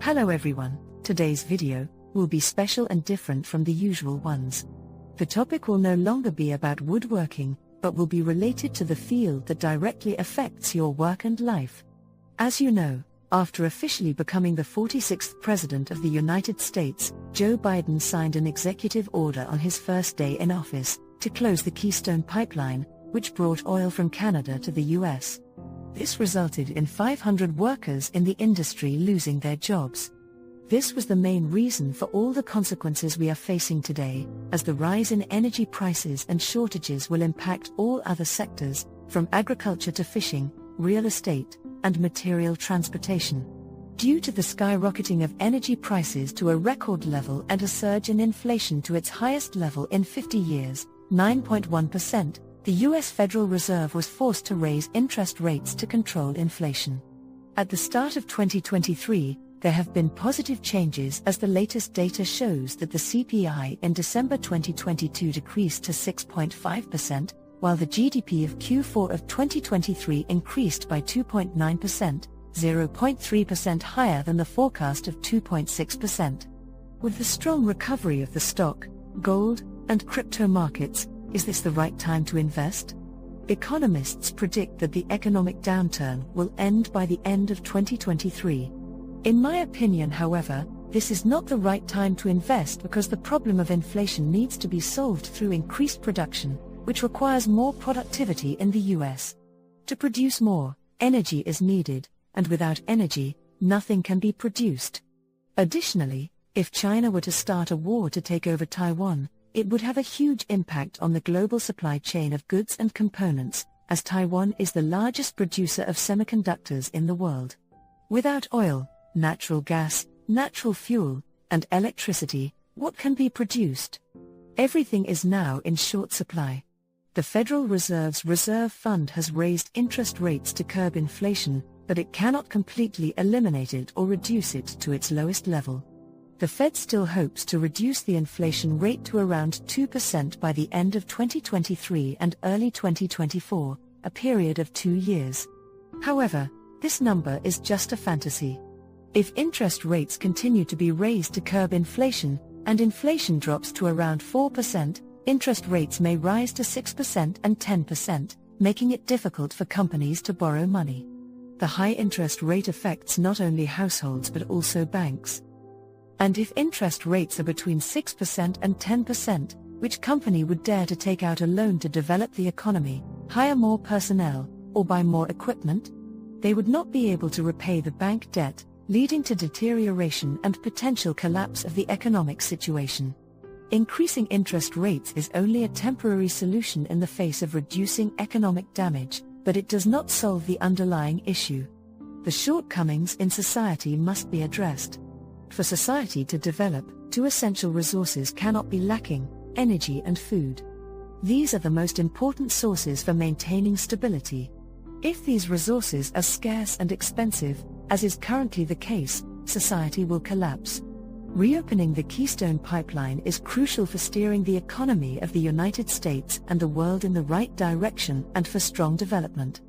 Hello everyone, today's video will be special and different from the usual ones. The topic will no longer be about woodworking, but will be related to the field that directly affects your work and life. As you know, after officially becoming the 46th President of the United States, Joe Biden signed an executive order on his first day in office to close the Keystone Pipeline, which brought oil from Canada to the US. This resulted in 500 workers in the industry losing their jobs. This was the main reason for all the consequences we are facing today, as the rise in energy prices and shortages will impact all other sectors, from agriculture to fishing, real estate, and material transportation. Due to the skyrocketing of energy prices to a record level and a surge in inflation to its highest level in 50 years, 9.1%, the US Federal Reserve was forced to raise interest rates to control inflation. At the start of 2023, there have been positive changes as the latest data shows that the CPI in December 2022 decreased to 6.5%, while the GDP of Q4 of 2023 increased by 2.9%, 0.3% higher than the forecast of 2.6%. With the strong recovery of the stock, gold, and crypto markets, is this the right time to invest? Economists predict that the economic downturn will end by the end of 2023. In my opinion, however, this is not the right time to invest because the problem of inflation needs to be solved through increased production, which requires more productivity in the US. To produce more, energy is needed, and without energy, nothing can be produced. Additionally, if China were to start a war to take over Taiwan, it would have a huge impact on the global supply chain of goods and components, as Taiwan is the largest producer of semiconductors in the world. Without oil, natural gas, natural fuel, and electricity, what can be produced? Everything is now in short supply. The Federal Reserve's Reserve Fund has raised interest rates to curb inflation, but it cannot completely eliminate it or reduce it to its lowest level. The Fed still hopes to reduce the inflation rate to around 2% by the end of 2023 and early 2024, a period of 2 years. However, this number is just a fantasy. If interest rates continue to be raised to curb inflation, and inflation drops to around 4%, interest rates may rise to 6% and 10%, making it difficult for companies to borrow money. The high interest rate affects not only households but also banks. And if interest rates are between 6% and 10%, which company would dare to take out a loan to develop the economy, hire more personnel, or buy more equipment? They would not be able to repay the bank debt, leading to deterioration and potential collapse of the economic situation. Increasing interest rates is only a temporary solution in the face of reducing economic damage, but it does not solve the underlying issue. The shortcomings in society must be addressed. For society to develop, two essential resources cannot be lacking: energy and food. These are the most important sources for maintaining stability. If these resources are scarce and expensive, as is currently the case, society will collapse. Reopening the Keystone Pipeline is crucial for steering the economy of the United States and the world in the right direction and for strong development.